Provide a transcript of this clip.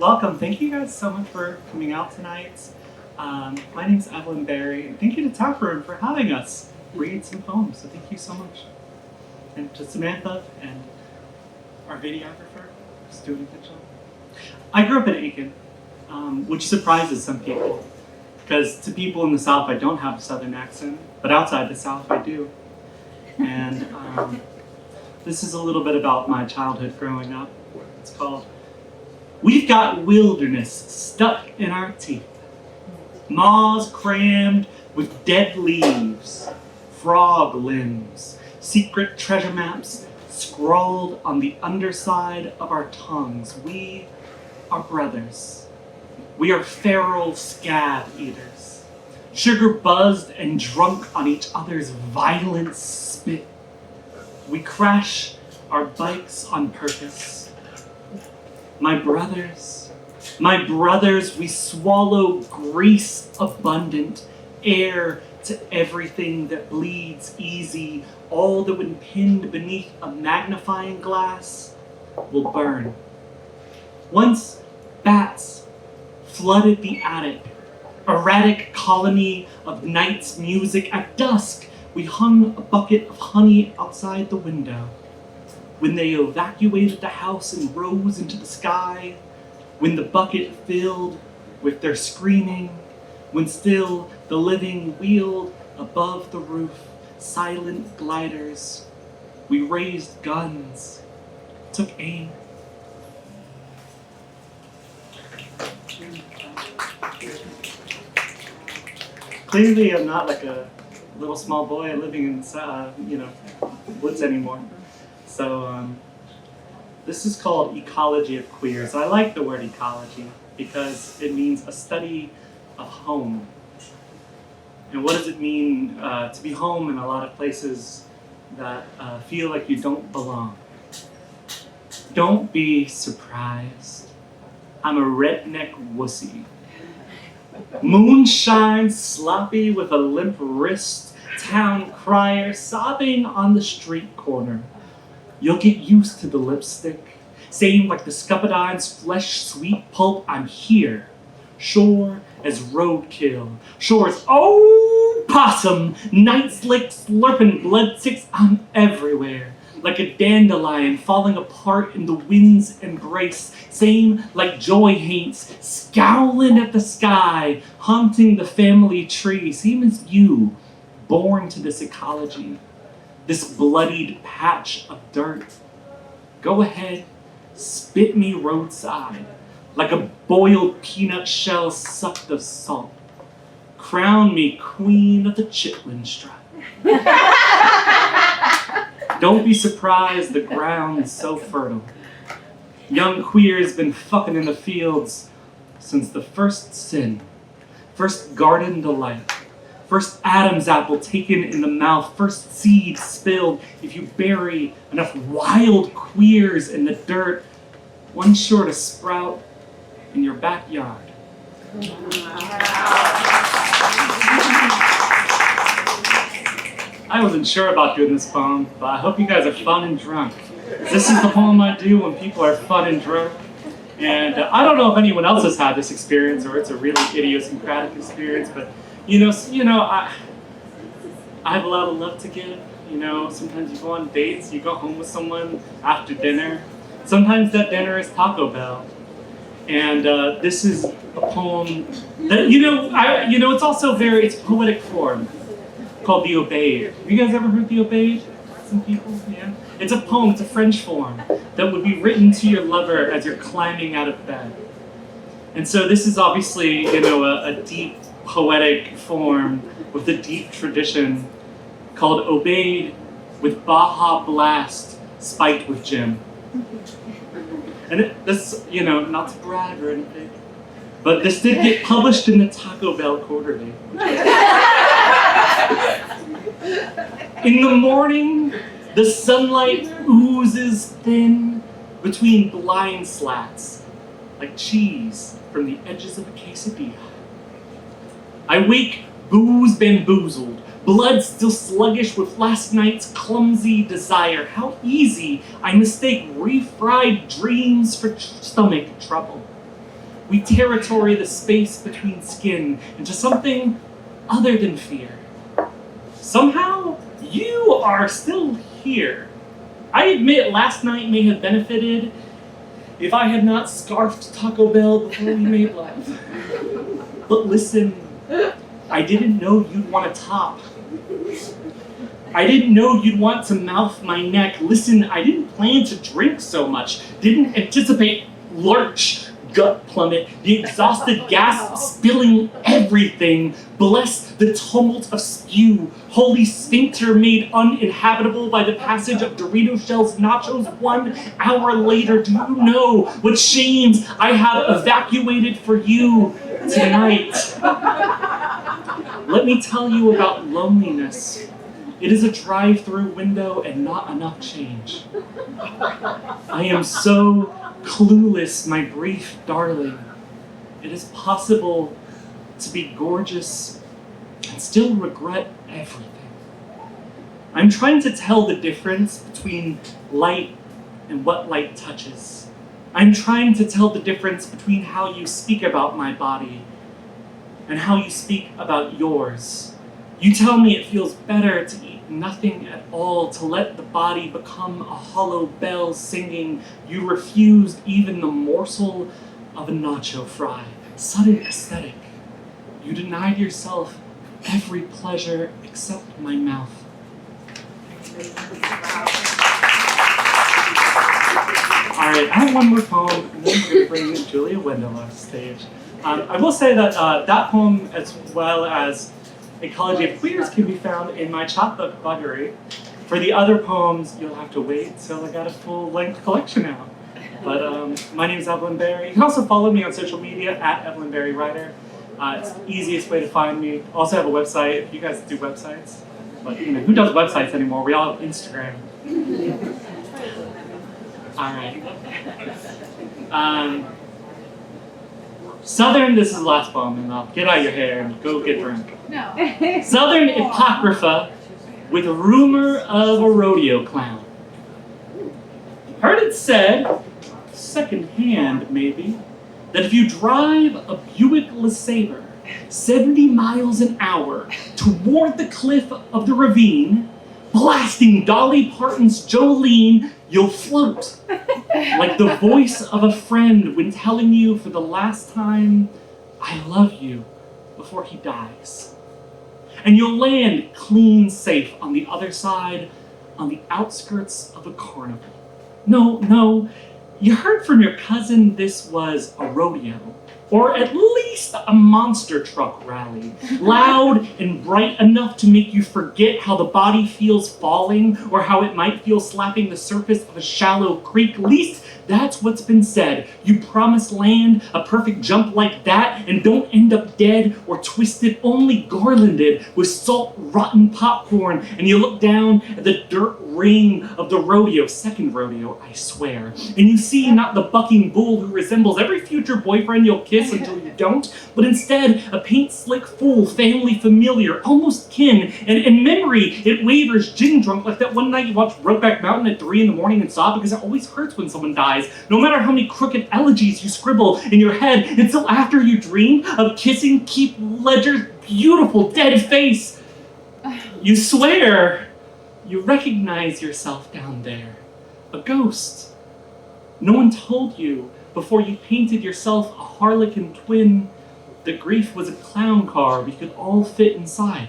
welcome. Thank you guys so much for coming out tonight. My name's Evelyn Berry, and thank you to Taproom for having us read some poems. So thank you so much. And to Samantha and our videographer, who's doing a good job. I grew up in Aiken, which surprises some people, because to people in the South, I don't have a Southern accent, but outside the South, I do. And this is a little bit about my childhood growing up. It's called "We've Got Wilderness Stuck in Our Teeth. Maws crammed with dead leaves, frog limbs, secret treasure maps scrawled on the underside of our tongues. We are brothers. We are feral scab eaters, sugar buzzed and drunk on each other's violent spit. We crash our bikes on purpose. My brothers, we swallow grease abundant, air to everything that bleeds easy. All that when pinned beneath a magnifying glass will burn. Once bats flooded the attic, erratic colony of night's music. At dusk, we hung a bucket of honey outside the window. When they evacuated the house and rose into the sky, when the bucket filled with their screaming, when still the living wheeled above the roof, silent gliders, we raised guns, took aim. Clearly, I'm not like a little small boy living in, woods anymore. So this is called Ecology of Queers. I like the word ecology because it means a study of home. And what does it mean to be home in a lot of places that feel like you don't belong? Don't be surprised. I'm a redneck wussy. Moonshine sloppy with a limp wrist, town crier sobbing on the street corner. You'll get used to the lipstick, same like the scuppodine's flesh sweet pulp. I'm here, sure as roadkill, sure as possum, night slick slurping blood sticks. I'm everywhere, like a dandelion falling apart in the wind's embrace. Same like joy haints, scowling at the sky, haunting the family tree. Same as you, born to this ecology, this bloodied patch of dirt. Go ahead, spit me roadside, like a boiled peanut shell sucked of salt. Crown me queen of the chitlin stripe. Don't be surprised the ground's so fertile. Young queer's been fucking in the fields since the first sin, first garden delight, first Adam's apple taken in the mouth, first seed spilled. If you bury enough wild queers in the dirt, one's sure to sprout in your backyard. I wasn't sure about doing this poem, but I hope you guys are fun and drunk. This is the poem I do when people are fun and drunk. And I don't know if anyone else has had this experience or it's a really idiosyncratic experience, but I have a lot of love to give. Sometimes you go on dates, you go home with someone after dinner. Sometimes that dinner is Taco Bell. And this is a poem that, it's also it's poetic form, called The Obeyed. Have you guys ever heard The Obeyed? Some people, yeah. It's a poem, it's a French form that would be written to your lover as you're climbing out of bed. And so this is obviously, a deep poetic form with a deep tradition called Obeyed with Baja Blast spiked with Jim. And this, not to brag or anything, but this did get published in the Taco Bell Quarterly. In the morning, the sunlight oozes thin between blind slats, like cheese from the edges of a quesadilla. I wake booze bamboozled, blood still sluggish with last night's clumsy desire. How easy I mistake refried dreams for stomach trouble. We territory the space between skin into something other than fear. Somehow, you are still here. I admit last night may have benefited if I had not scarfed Taco Bell before we made love. But listen, I didn't know you'd want to top. I didn't know you'd want to mouth my neck. Listen, I didn't plan to drink so much. Didn't anticipate lurch, gut plummet, the exhausted gasp spilling everything. Bless the tumult of spew. Holy sphincter made uninhabitable by the passage of Dorito shells nachos 1 hour later. Do you know what shames I have evacuated for you tonight? Let me tell you about loneliness. It is a drive-through window and not enough change. I am so clueless, my brief darling. It is possible to be gorgeous and still regret everything. I'm trying to tell the difference between light and what light touches. I'm trying to tell the difference between how you speak about my body and how you speak about yours. You tell me it feels better to eat nothing at all, to let the body become a hollow bell singing. You refused even the morsel of a nacho fry. Sudden aesthetic. You denied yourself every pleasure except my mouth. Alright, I have one more poem, and then we're going to bring Miss Julia Wendell off stage. I will say that that poem, as well as Ecology of Queers, can be found in my chapbook buggery. For the other poems, you'll have to wait till I got a full-length collection out. But my name is Evelyn Berry. You can also follow me on social media at Evelyn Berry Writer. It's the easiest way to find me. Also have a website. You guys do websites, but who does websites anymore? We all have Instagram. All right. Southern. This is the last poem, and I'll get out your hair and go get drunk. No. Southern Apocrypha with a rumor of a rodeo clown. Heard it said, secondhand maybe, that if you drive a Buick LeSabre 70 miles an hour toward the cliff of the ravine, blasting Dolly Parton's Jolene, you'll float like the voice of a friend when telling you for the last time, I love you, before he dies. And you'll land clean safe on the other side, on the outskirts of a carnival. No, you heard from your cousin this was a rodeo, or at least a monster truck rally, loud and bright enough to make you forget how the body feels falling, or how it might feel slapping the surface of a shallow creek. At least that's what's been said. You promise land a perfect jump like that and don't end up dead or twisted, only garlanded with salt rotten popcorn, and you look down at the dirt ring of the rodeo, second rodeo, I swear, and you see not the bucking bull who resembles every future boyfriend you'll kiss until you don't, but instead a paint-slick fool, family familiar, almost kin, and in memory it wavers gin drunk like that one night you watched Brokeback Mountain at 3 a.m. and saw, because it always hurts when someone dies, no matter how many crooked elegies you scribble in your head, until after you dream of kissing Keith Ledger's beautiful dead face, you swear you recognize yourself down there, a ghost. No one told you before you painted yourself a harlequin twin that grief was a clown car we could all fit inside.